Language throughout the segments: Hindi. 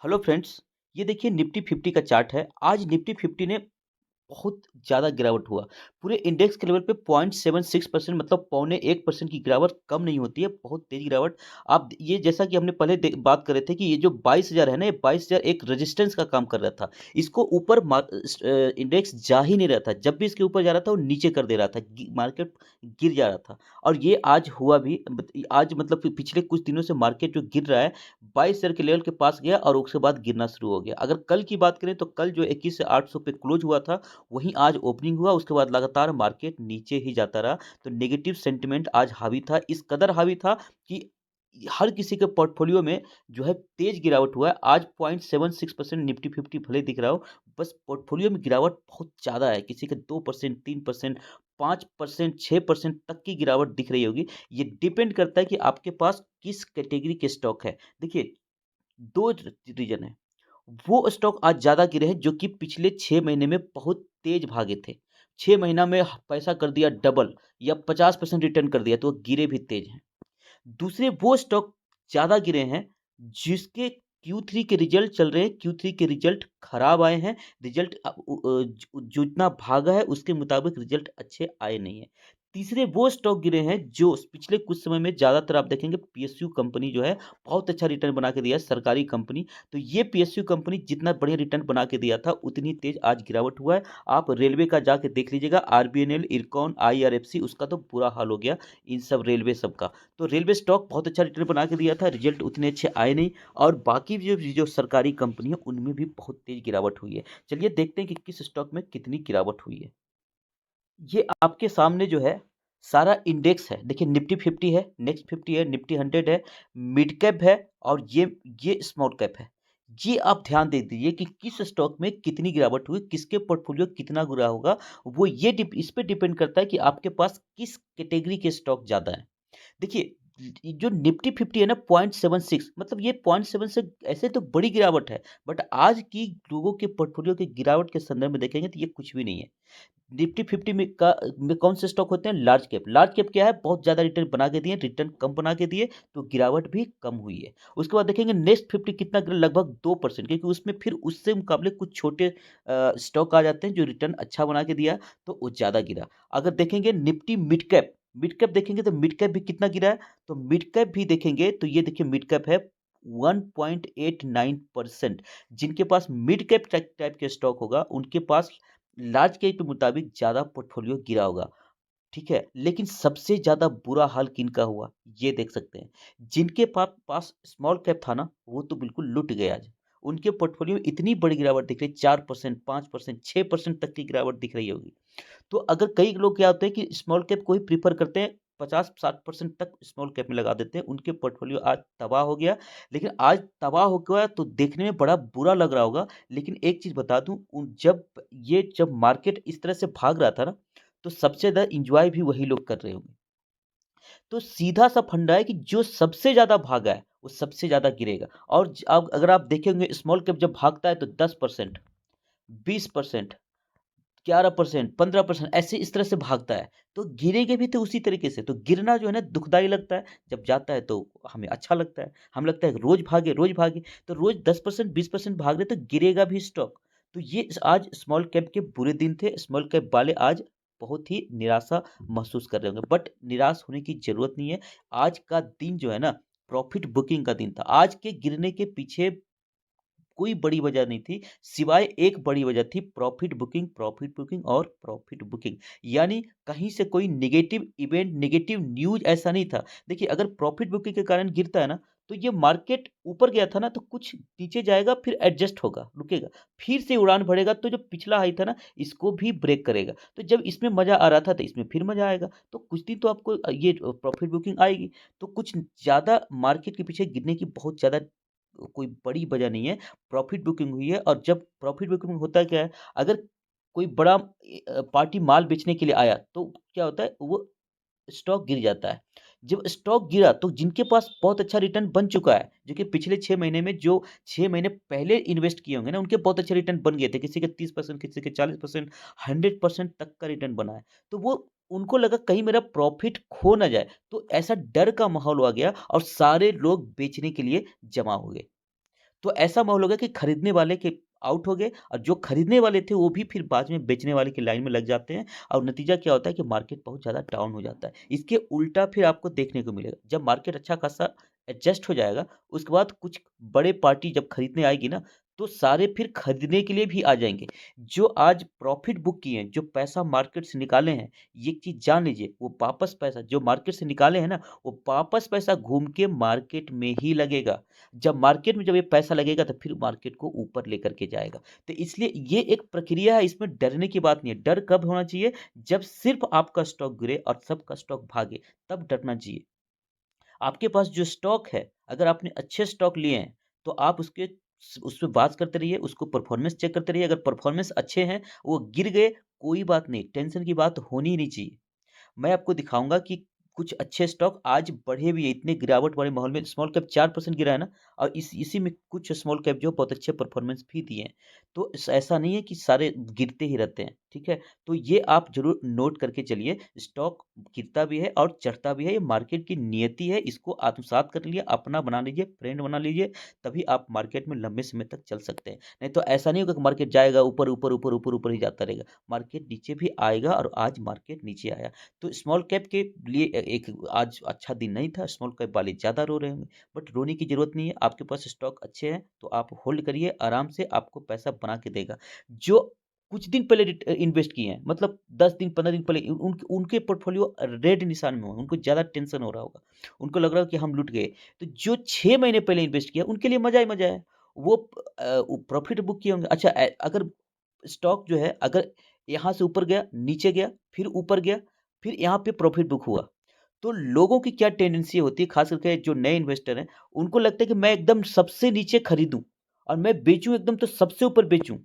Hello friends. ये देखिए निफ्टी 50 का चार्ट है। आज निफ्टी 50 ने बहुत ज़्यादा गिरावट हुआ। पूरे इंडेक्स के लेवल पे 0.76% मतलब पौने 1% की गिरावट कम नहीं होती है, बहुत तेज़ गिरावट। आप ये जैसा कि हमने पहले बात कर रहे थे कि ये जो 22,000 है ना, ये 22,000 एक रेजिस्टेंस का काम कर रहा था। इसको ऊपर इंडेक्स जा ही नहीं रहा था। जब भी इसके ऊपर जा रहा था, वो नीचे कर दे रहा था। मार्केट गिर जा रहा था और ये आज हुआ भी। आज मतलब कि पिछले कुछ दिनों से मार्केट जो गिर रहा है, 22,000 के लेवल के पास गया और उसके बाद गिरना शुरू हो गया। अगर कल की बात करें तो कल जो 21,800 पे क्लोज हुआ था, वहीं आज ओपनिंग हुआ, उसके बाद लगातार मार्केट नीचे ही जाता रहा। तो नेगेटिव सेंटिमेंट आज हावी था, इस कदर हावी था कि हर किसी के पोर्टफोलियो में जो है तेज गिरावट हुआ है। आज 0.76% निफ्टी 50 भले दिख रहा हो, बस पोर्टफोलियो में गिरावट बहुत ज़्यादा है। किसी के 2%, 3%, 5%, 6% तक की गिरावट दिख रही होगी। ये डिपेंड करता है कि आपके पास किस कैटेगरी के स्टॉक है। देखिए, 2 रीज़न है। वो स्टॉक आज ज़्यादा गिरे हैं जो कि पिछले 6 महीने में बहुत तेज़ भागे थे। 6 महीना में पैसा कर दिया डबल या 50% रिटर्न कर दिया, तो वो गिरे भी तेज़ हैं। दूसरे वो स्टॉक ज़्यादा गिरे हैं जिसके Q3 के रिजल्ट चल रहे हैं, Q3 के रिजल्ट खराब आए हैं। रिजल्ट जो इतना भागा है उसके मुताबिक रिजल्ट अच्छे आए नहीं हैं। तीसरे वो स्टॉक गिरे हैं जो पिछले कुछ समय में ज़्यादातर आप देखेंगे PSU कंपनी जो है बहुत अच्छा रिटर्न बना के दिया है, सरकारी कंपनी। तो ये PSU कंपनी जितना बढ़िया रिटर्न बना के दिया था, उतनी तेज़ आज गिरावट हुआ है। आप रेलवे का जाके देख लीजिएगा, RBNL, इरकॉन, IRFC, उसका तो बुरा हाल हो गया, इन सब रेलवे सब का। तो रेलवे स्टॉक बहुत अच्छा रिटर्न बना के दिया था, रिजल्ट उतने अच्छे आए नहीं। और बाकी जो जो सरकारी कंपनी है उनमें भी बहुत तेज गिरावट हुई है। चलिए देखते हैं कि किस स्टॉक में कितनी गिरावट हुई है। ये आपके सामने जो है सारा इंडेक्स है। देखिए निफ्टी 50 है, नेक्स्ट 50 है, निफ्टी 100 है, मिड कैप है और ये स्मॉल कैप है। ये आप ध्यान दे दीजिए कि किस स्टॉक में कितनी गिरावट हुई, किसके पोर्टफोलियो कितना गिरा होगा। वो ये इस पे डिपेंड करता है कि आपके पास किस कैटेगरी के स्टॉक ज़्यादा हैं। देखिए, जो निफ्टी 50 है ना, 0.76 मतलब ये 0.76 ऐसे तो बड़ी गिरावट है, बट आज की लोगों के पोर्टफोलियो की गिरावट के संदर्भ में देखेंगे तो ये कुछ भी नहीं है। निफ्टी 50 में कौन से स्टॉक होते हैं? Large cap. लार्ज कैप क्या है? बहुत ज़्यादा रिटर्न बना के दिए, रिटर्न कम बना के दिए, तो गिरावट भी कम हुई है। उसके बाद देखेंगे नेक्स्ट 50 कितना गिरा, लगभग 2%, क्योंकि उसमें फिर उससे मुकाबले कुछ छोटे स्टॉक आ जाते हैं जो रिटर्न अच्छा बना के दिया, तो वो ज़्यादा गिरा। अगर देखेंगे निफ्टी मिड कैप देखेंगे तो मिड कैप भी कितना गिरा है, तो मिड कैप भी देखेंगे तो ये देखिए मिड कैप है 1.89%। जिनके पास मिड कैप टाइप के स्टॉक होगा, उनके पास लार्ज कैप के मुताबिक ज़्यादा पोर्टफोलियो गिरा होगा, ठीक है? लेकिन सबसे ज़्यादा बुरा हाल किनका हुआ, ये देख सकते हैं। जिनके पास स्मॉल कैप था ना, वो तो बिल्कुल लुट गए आज। उनके पोर्टफोलियो में इतनी बड़ी गिरावट दिख रही है, 4%, 5%, 6% तक की गिरावट दिख रही होगी। तो अगर कई लोग क्या होते हैं कि स्मॉल कैप को ही प्रेफ़र करते हैं, 50-60% तक स्मॉल कैप में लगा देते हैं, उनके पोर्टफोलियो आज तबाह हो गया। लेकिन आज तबाह हो गया तो देखने में बड़ा बुरा लग रहा होगा, लेकिन एक चीज़ बता दूँ, जब मार्केट इस तरह से भाग रहा था ना, तो सबसे ज़्यादा एन्जॉय भी वही लोग कर रहे होंगे। तो सीधा-सा फंडा है कि जो सबसे ज़्यादा भागा है, वो सबसे ज़्यादा गिरेगा। और अब अगर आप देखेंगे स्मॉल कैप जब भागता है तो 10%, 20%, 11%, 15% ऐसे इस तरह से भागता है, तो गिरेंगे भी तो उसी तरीके से। तो गिरना जो है ना दुखदाई लगता है, जब जाता है तो हमें अच्छा लगता है। हमें लगता है रोज़ भागे, तो रोज़ 10%, 20% भाग रहे तो गिरेगा भी स्टॉक। तो ये आज स्मॉल कैप के बुरे दिन थे, स्मॉल कैप वाले आज बहुत ही निराशा महसूस कर रहे होंगे, बट निराश होने की ज़रूरत नहीं है। आज का दिन जो है ना, प्रॉफ़िट बुकिंग का दिन था। आज के गिरने के पीछे कोई बड़ी वजह नहीं थी, सिवाय एक बड़ी वजह थी प्रॉफ़िट बुकिंग और प्रॉफ़िट बुकिंग। यानी कहीं से कोई नेगेटिव इवेंट, नेगेटिव न्यूज़ ऐसा नहीं था। देखिए अगर प्रॉफ़िट बुकिंग के कारण गिरता है ना, तो ये मार्केट ऊपर गया था ना, तो कुछ नीचे जाएगा, फिर एडजस्ट होगा, रुकेगा, फिर से उड़ान भरेगा, तो जो पिछला हाई था ना, इसको भी ब्रेक करेगा। तो जब इसमें मज़ा आ रहा था, तो इसमें फिर मज़ा आएगा। तो कुछ दिन तो आपको ये प्रॉफ़िट बुकिंग आएगी। तो कुछ ज़्यादा मार्केट के पीछे गिरने की बहुत ज़्यादा कोई बड़ी वजह नहीं है। प्रॉफ़िट बुकिंग हुई है, और जब प्रॉफ़िट बुकिंग होता क्या है, अगर कोई बड़ा पार्टी माल बेचने के लिए आया, तो क्या होता है, वो स्टॉक गिर जाता है। जब स्टॉक गिरा तो जिनके पास बहुत अच्छा रिटर्न बन चुका है, जो कि पिछले 6 महीने में जो 6 महीने पहले इन्वेस्ट किए होंगे ना, उनके बहुत अच्छे रिटर्न बन गए थे। किसी के 30%, किसी के 40%, 100% तक का रिटर्न बना है। तो वो उनको लगा कहीं मेरा प्रॉफ़िट खो ना जाए, तो ऐसा डर का माहौल आ गया और सारे लोग बेचने के लिए जमा हो गए। तो ऐसा माहौल हो गया कि खरीदने वाले के आउट हो गए और जो खरीदने वाले थे वो भी फिर बाद में बेचने वाले की लाइन में लग जाते हैं और नतीजा क्या होता है कि मार्केट बहुत ज़्यादा डाउन हो जाता है। इसके उल्टा फिर आपको देखने को मिलेगा। जब मार्केट अच्छा खासा एडजस्ट हो जाएगा, उसके बाद कुछ बड़े पार्टी जब खरीदने आएगी ना, तो सारे फिर खरीदने के लिए भी आ जाएँगे। जो आज प्रॉफ़िट बुक किए हैं, जो पैसा मार्केट से निकाले हैं, ये एक चीज़ जान लीजिए, वो वापस पैसा जो मार्केट से निकाले हैं ना, वो वापस पैसा घूम के मार्केट में ही लगेगा। जब ये पैसा लगेगा तो फिर मार्केट को ऊपर लेकर के जाएगा। तो इसलिए ये एक प्रक्रिया है, इसमें डरने की बात नहीं है। डर कब होना चाहिए? जब सिर्फ़ आपका स्टॉक गिरे और सबका स्टॉक भागे, तब डरना चाहिए। आपके पास जो स्टॉक है, अगर आपने अच्छे स्टॉक लिए हैं, तो आप उस पे बात करते रहिए, उसको परफ़ॉर्मेंस चेक करते रहिए। अगर परफ़ॉर्मेंस अच्छे हैं, वो गिर गए, कोई बात नहीं, टेंशन की बात होनी ही नहीं चाहिए। मैं आपको दिखाऊँगा कि कुछ अच्छे स्टॉक आज बढ़े भी हैं, इतने गिरावट वाले माहौल में स्मॉल कैप 4% गिरा है ना और इसी में कुछ स्मॉल कैप जो बहुत अच्छे परफॉर्मेंस भी दिए हैं। तो ऐसा नहीं है कि सारे गिरते ही रहते हैं, ठीक है? तो ये आप ज़रूर नोट करके चलिए, स्टॉक गिरता भी है और चढ़ता भी है, ये मार्केट की नियति है, इसको आत्मसात कर लिए, अपना बना लीजिए, फ्रेंड बना लीजिए, तभी आप मार्केट में लंबे समय तक चल सकते हैं। नहीं तो ऐसा नहीं होगा कि मार्केट जाएगा ऊपर, ऊपर, ऊपर, ऊपर, ऊपर ही जाता रहेगा। मार्केट नीचे भी आएगा और आज मार्केट नीचे आया। तो स्मॉल कैप के लिए एक आज अच्छा दिन नहीं था, स्मॉल कैप वाले ज़्यादा रो रहे होंगे, बट रोने की ज़रूरत नहीं है, आपके पास स्टॉक अच्छे हैं, तो आप होल्ड करिए, आराम से आपको पैसा बना के देगा। जो कुछ दिन पहले इन्वेस्ट किए हैं, मतलब 10 दिन, 15 दिन पहले उनके पोर्टफोलियो रेड निशान में हो, उनको ज़्यादा टेंशन हो रहा होगा। उनको लग रहा हो कि हम लुट गए। तो जो 6 महीने पहले इन्वेस्ट किया, उनके लिए मज़ा ही मज़ा है। वो प्रॉफिट बुक किए होंगे। अच्छा अगर स्टॉक जो है अगर यहाँ से ऊपर गया, नीचे गया, फिर ऊपर गया, फिर यहाँ पे प्रॉफिट बुक हुआ। तो लोगों की क्या टेंडेंसी होती है, ख़ास करके जो नए इन्वेस्टर हैं, उनको लगता है कि मैं एकदम सबसे नीचे खरीदूँ और मैं बेचूँ एकदम तो सबसे ऊपर बेचूँ।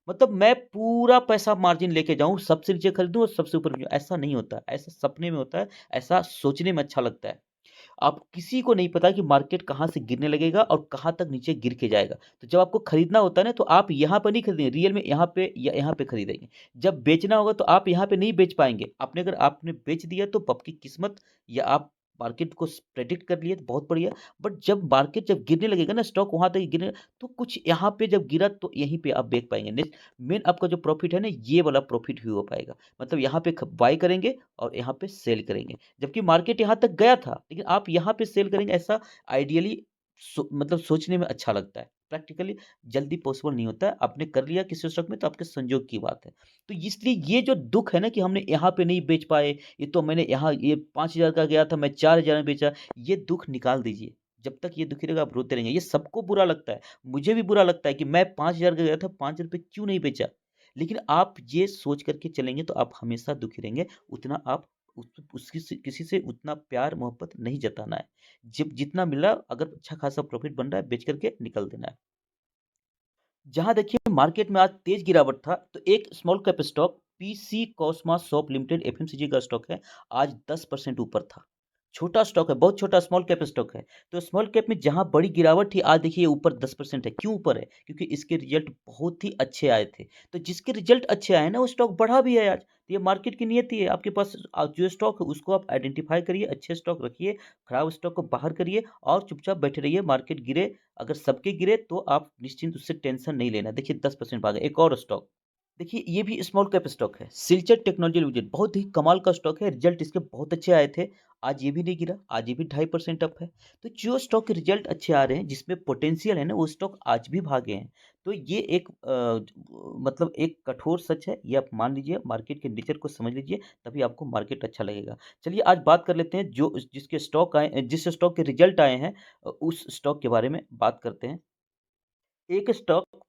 मतलब मैं पूरा पैसा मार्जिन लेके जाऊँ, सबसे नीचे खरीदूँ और सबसे ऊपर बेचूँ। ऐसा नहीं होता, ऐसा सपने में होता है, ऐसा सोचने में अच्छा लगता है। आप किसी को नहीं पता कि मार्केट कहाँ से गिरने लगेगा और कहाँ तक नीचे गिर के जाएगा। तो जब आपको खरीदना होता है ना, तो आप यहाँ पर नहीं खरीदेंगे, रियल में यहाँ पे या यहाँ पे खरीदेंगे। जब बेचना होगा तो आप यहाँ पे नहीं बेच पाएँगे। अगर आपने बेच दिया तो आपकी किस्मत या आप मार्केट को प्रेडिक्ट कर लिए तो बहुत बढ़िया। बट जब मार्केट जब गिरने लगेगा ना, स्टॉक वहाँ तक गिरने तो कुछ यहाँ पे जब गिरा तो यहीं पे आप बेच पाएँगे। नेक्स्ट मेन आपका जो प्रॉफ़िट है ना, ये वाला प्रॉफ़िट ही हो पाएगा। मतलब यहाँ पे ख बाय करेंगे और यहाँ पे सेल करेंगे। जबकि मार्केट यहाँ तक गया था, लेकिन आप यहाँ पे सेल करेंगे ऐसा आइडियली मतलब सोचने में अच्छा लगता है। प्रैक्टिकली जल्दी पॉसिबल नहीं होता है। आपने कर लिया किसी स्टॉक में तो आपके संजोग की बात है। तो इसलिए ये जो दुःख है ना कि हमने यहाँ पे नहीं बेच पाए, ये तो मैंने यहाँ ये 5,000 का गया था मैं 4,000 में बेचा, ये दुःख निकाल दीजिए। जब तक ये दुखी रहेगा आप रोते रहेंगे। ये सबको बुरा लगता है। मुझे भी बुरा लगता है कि मैं 5,000 का गया था, ₹5 क्यों नहीं बेचा? लेकिन आप ये सोच कर के चलेंगे तो आप हमेशा दुखी रहेंगे। उतना आप किसी से उतना प्यार मोहब्बत नहीं जताना है। जब जितना मिल रहा है अगर अच्छा खासा प्रॉफ़िट बन रहा है बेच कर के निकल देना है। जहाँ देखिए मार्केट में आज तेज़ गिरावट था, तो एक small cap stock PC Cosma soap limited FMCG का स्टॉक है, आज 10% ऊपर था। छोटा स्टॉक है, बहुत छोटा स्मॉल कैप स्टॉक है। तो स्मॉल कैप में जहाँ बड़ी गिरावट थी, आज देखिए ऊपर 10% है। क्यों ऊपर है? क्योंकि इसके रिज़ल्ट बहुत ही अच्छे आए थे। तो जिसके रिज़ल्ट अच्छे आए ना, वो स्टॉक बढ़ा भी है आज। तो ये मार्केट की नियति है। आपके पास जो स्टॉक है उसको आप आइडेंटिफ़ाई करिए, अच्छे स्टॉक रखिए, खराब स्टॉक को बाहर करिए और चुपचाप बैठे रहिए। मार्केट गिरे अगर सबके गिरे तो आप निश्चिंत उससे टेंशन नहीं लेना। देखिए 10% भागा। एक और स्टॉक देखिए ये भी स्मॉल कैप स्टॉक है। सिलचर टेक्नोलॉजी लिमिटेड बहुत ही कमाल का स्टॉक है। रिजल्ट इसके बहुत अच्छे आए थे। आज ये भी नहीं गिरा, आज ये भी 2.5% अप है। तो जो स्टॉक के रिजल्ट अच्छे आ रहे हैं, जिसमें पोटेंशियल है ना, वो स्टॉक आज भी भागे हैं। तो ये एक मतलब एक कठोर सच है। ये आप मान लीजिए, मार्केट के नेचर को समझ लीजिए, तभी आपको मार्केट अच्छा लगेगा। चलिए आज बात कर लेते हैं जो जिसके स्टॉक आए जिस स्टॉक के रिजल्ट आए हैं उस स्टॉक के बारे में बात करते हैं। एक स्टॉक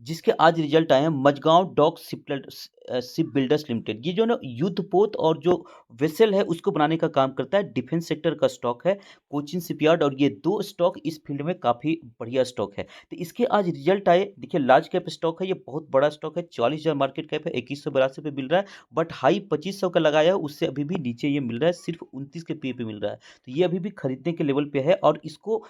जिसके आज रिजल्ट आए हैं Mazgaon dock ship builders limited. ये जो ना युद्धपोत और जो वेसल है उसको बनाने का काम करता है। डिफेंस सेक्टर का स्टॉक है, कोचिन शिपयार्ड और ये 2 स्टॉक इस फील्ड में काफ़ी बढ़िया स्टॉक है। तो इसके आज रिजल्ट आए, देखिए लार्ज कैप स्टॉक है, ये बहुत बड़ा स्टॉक है, 40,000 मार्केट कैप है, 2182 पे मिल रहा है, बट हाई 2500 का लगाया है, उससे अभी भी नीचे ये मिल रहा है, सिर्फ 29 के पीई पे मिल रहा है। तो ये अभी भी खरीदने के लेवल पे है और इसको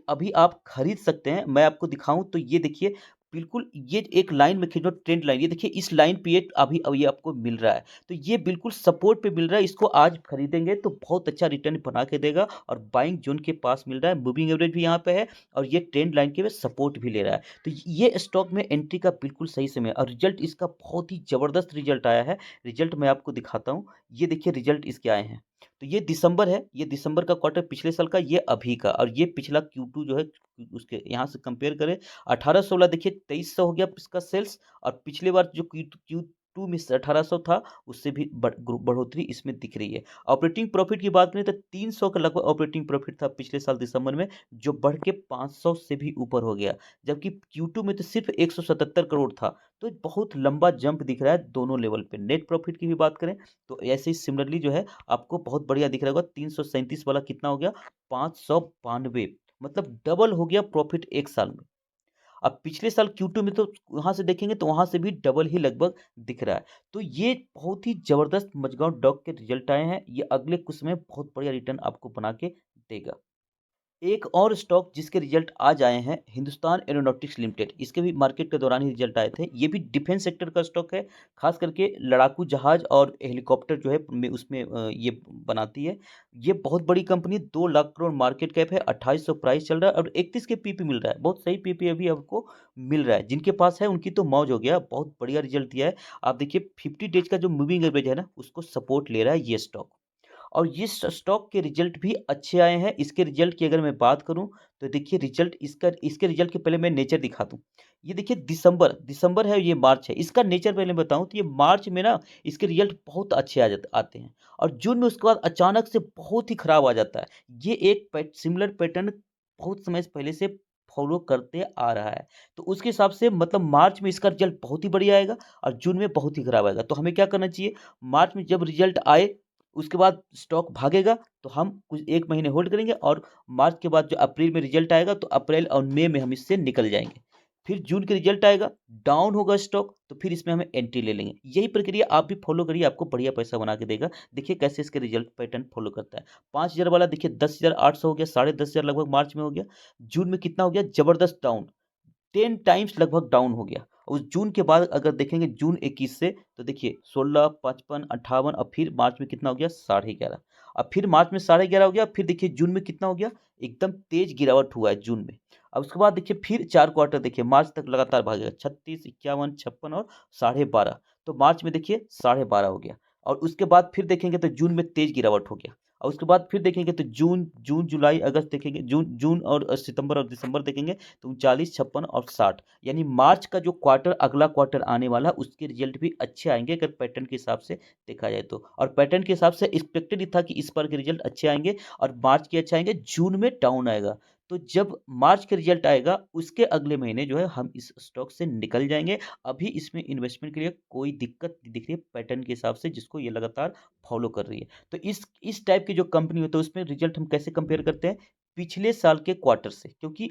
अभी आप खरीद सकते हैं। मैं आपको दिखाऊँ तो ये देखिए बिल्कुल, ये एक लाइन में खींचो ट्रेंड लाइन, ये देखिए इस लाइन पे ये अभी अब ये आपको मिल रहा है। तो ये बिल्कुल सपोर्ट पे मिल रहा है, इसको आज खरीदेंगे तो बहुत अच्छा रिटर्न बना के देगा और बाइंग ज़ोन के पास मिल रहा है, मूविंग एवरेज भी यहाँ पे है और ये ट्रेंड लाइन के में सपोर्ट भी ले रहा है। तो ये स्टॉक में एंट्री का बिल्कुल सही समय है और रिज़ल्ट इसका बहुत ही ज़बरदस्त रिज़ल्ट आया है। रिज़ल्ट मैं आपको दिखाता हूँ, ये देखिए रिज़ल्ट इसके आए हैं। तो ये दिसंबर है, ये दिसंबर का क्वार्टर पिछले साल का, ये अभी का और ये पिछला Q2 जो है उसके यहाँ से कंपेयर करें 1816 देखिए 2300 हो गया इसका सेल्स और पिछले बार जो Q2 में 1800 था उससे भी बढ़ोतरी इसमें दिख रही है। ऑपरेटिंग प्रॉफिट की बात करें तो 300 का लगभग ऑपरेटिंग प्रॉफिट था पिछले साल दिसंबर में जो बढ़ के 500 से भी ऊपर हो गया। जबकि Q2 में तो सिर्फ 177 करोड़ था। तो बहुत लंबा जंप दिख रहा है दोनों लेवल पे। नेट प्रॉफिट की भी बात करें तो ऐसे ही सिमिलरली जो है आपको बहुत बढ़िया दिख रहा होगा 337 वाला कितना हो गया 592 मतलब डबल हो गया प्रॉफिट एक साल में। अब पिछले साल Q2 में तो वहाँ से देखेंगे तो वहाँ से भी डबल ही लगभग दिख रहा है। तो ये बहुत ही ज़बरदस्त मझगाँव डॉक के रिज़ल्ट आए हैं। ये अगले कुछ समय बहुत बढ़िया रिटर्न आपको बना के देगा। एक और स्टॉक जिसके रिजल्ट आज आए हैं हिंदुस्तान एरोनॉटिक्स लिमिटेड, इसके भी मार्केट के दौरान ही रिजल्ट आए थे। ये भी डिफेंस सेक्टर का स्टॉक है, खास करके लड़ाकू जहाज और हेलीकॉप्टर जो है उसमें ये बनाती है। ये बहुत बड़ी company, 2 lakh crore market cap है, 2800 प्राइस चल रहा है और 31 के पीपी मिल रहा है। बहुत सही पीपी अभी आपको मिल रहा है। जिनके पास है उनकी तो मौज हो गया, बहुत बढ़िया रिजल्ट दिया है। आप देखिए 50 डेज का जो मूविंग एवरेज है ना उसको सपोर्ट ले रहा है ये स्टॉक। और ये स्टॉक के रिजल्ट भी अच्छे आए हैं। इसके रिजल्ट की अगर मैं बात करूँ तो देखिए रिजल्ट इसके रिजल्ट के पहले मैं नेचर दिखा दूँ। ये देखिए दिसंबर दिसंबर है, ये मार्च है। इसका नेचर पहले बताऊँ तो ये मार्च में ना इसके रिजल्ट बहुत अच्छे आते हैं और जून में उसके बाद अचानक से बहुत ही खराब आ जाता है। ये एक सिमिलर पैटर्न बहुत समय से पहले से फॉलो करते आ रहा है। तो उसके हिसाब से मतलब मार्च में इसका रिजल्ट बहुत ही बढ़िया आएगा और जून में बहुत ही खराब आएगा। तो हमें क्या करना चाहिए, मार्च में जब रिजल्ट आए उसके बाद स्टॉक भागेगा तो हम कुछ 1 महीने होल्ड करेंगे और मार्च के बाद जो अप्रैल में रिजल्ट आएगा तो अप्रैल और मई में हम इससे निकल जाएँगे। फिर जून के रिजल्ट आएगा, डाउन होगा स्टॉक तो फिर इसमें हमें एंट्री ले लेंगे। यही प्रक्रिया आप भी फॉलो करिए, आपको बढ़िया पैसा बना के देगा। देखिए कैसे इसके रिजल्ट पैटर्न फॉलो करता है। 5000 वाला देखिए 10,800 हो गया, 10,500 लगभग मार्च में हो गया। जून में कितना हो गया, जबरदस्त डाउन। 10 टाइम्स लगभग डाउन हो गया। उस जून के बाद अगर देखेंगे जून 21 से तो देखिए 16, 55, 58 और फिर मार्च में कितना हो गया 11.5। अब फिर मार्च में 11.5 हो गया, फिर देखिए जून में कितना हो गया, एकदम तेज गिरावट हुआ है जून में। अब उसके बाद देखिए फिर 4 क्वार्टर देखिए मार्च तक लगातार भागेगा 36, 51, 56 और 12.5। तो मार्च में देखिए 12.5 हो गया और उसके बाद फिर देखेंगे तो जून में तेज गिरावट हो गया। और उसके बाद फिर देखेंगे तो जून, जुलाई, अगस्त देखेंगे, जून जून और सितंबर और दिसंबर देखेंगे तो 39, 56 और 60 यानी मार्च का जो क्वार्टर अगला क्वार्टर आने वाला उसके रिजल्ट भी अच्छे आएँगे अगर पैटर्न के हिसाब से देखा जाए तो। और पैटर्न के हिसाब से एक्सपेक्टेड ही था कि इस बार के रिजल्ट अच्छे आएँगे और मार्च के अच्छे आएँगे, जून में डाउन आएगा। तो जब मार्च के रिजल्ट आएगा उसके अगले महीने जो है हम इस स्टॉक से निकल जाएँगे। अभी इसमें इन्वेस्टमेंट के लिए कोई दिक्कत नहीं दिख रही है पैटर्न के हिसाब से जिसको ये लगातार फॉलो कर रही है। तो इस टाइप की जो कंपनी होती है उसमें रिजल्ट हम कैसे कंपेयर करते हैं? पिछले साल के क्वार्टर से, क्योंकि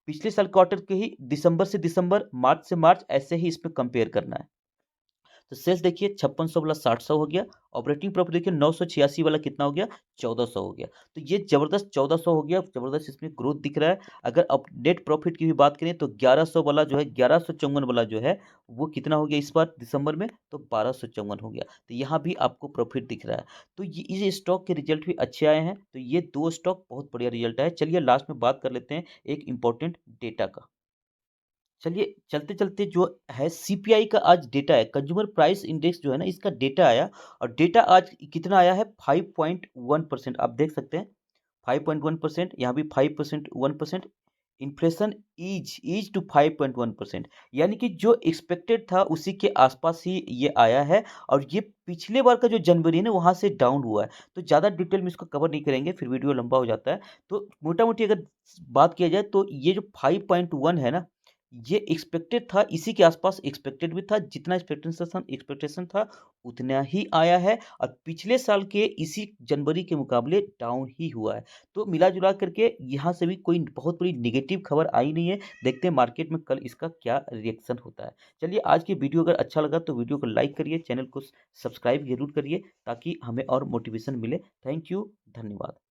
पिछले साल क्वार्टर के ही दिसंबर से दिसंबर, मार्च से मार्च ऐसे ही इसमें कंपेयर करना है। तो सेल्स देखिए 5600 वाला 700 हो गया, ऑपरेटिंग प्रॉफिट देखिए 986 वाला कितना हो गया 1400 हो गया। तो ये जबरदस्त 1400 हो गया, जबरदस्त इसमें ग्रोथ दिख रहा है। अगर अब नेट प्रॉफिट की भी बात करें तो 1100 वाला जो है 1154 वाला जो है वो कितना हो गया इस बार दिसंबर में, तो 1254 हो गया। तो यहाँ भी आपको प्रॉफिट दिख रहा है। तो ये स्टॉक के रिजल्ट भी अच्छे आए हैं। तो ये 2 स्टॉक बहुत बढ़िया रिजल्ट आए। चलिए लास्ट में बात कर लेते हैं एक इम्पोर्टेंट डेटा का। चलिए चलते-चलते जो है सीपीआई का आज डेटा है, कंज्यूमर प्राइस इंडेक्स जो है ना इसका डेटा आया और डेटा आज कितना आया है 5.1%। आप देख सकते हैं 5.1%, यहाँ भी 5% 1%। इन्फ्लेशन ईज टू 5.1%, यानी कि जो एक्सपेक्टेड था उसी के आसपास ही ये आया है और ये पिछले बार का जो जनवरी है ना वहाँ से डाउन हुआ है। तो ज़्यादा डिटेल में इसको कवर नहीं करेंगे, फिर वीडियो लंबा हो जाता है। तो मोटा-मोटी अगर बात किया जाए तो ये जो 5.1 है ना, ये एक्सपेक्टेड था, इसी के आसपास एक्सपेक्टेड भी था, जितना एक्सपेक्टेशन था उतना ही आया है और पिछले साल के इसी जनवरी के मुकाबले डाउन ही हुआ है। तो मिला-जुला करके यहाँ से भी कोई बहुत बड़ी नेगेटिव खबर आई नहीं है। देखते हैं मार्केट में कल इसका क्या रिएक्शन होता है। चलिए आज की वीडियो अगर अच्छा लगा तो वीडियो को लाइक करिए, चैनल को सब्सक्राइब ज़रूर करिए ताकि हमें और मोटिवेशन मिले। थैंक यू, धन्यवाद।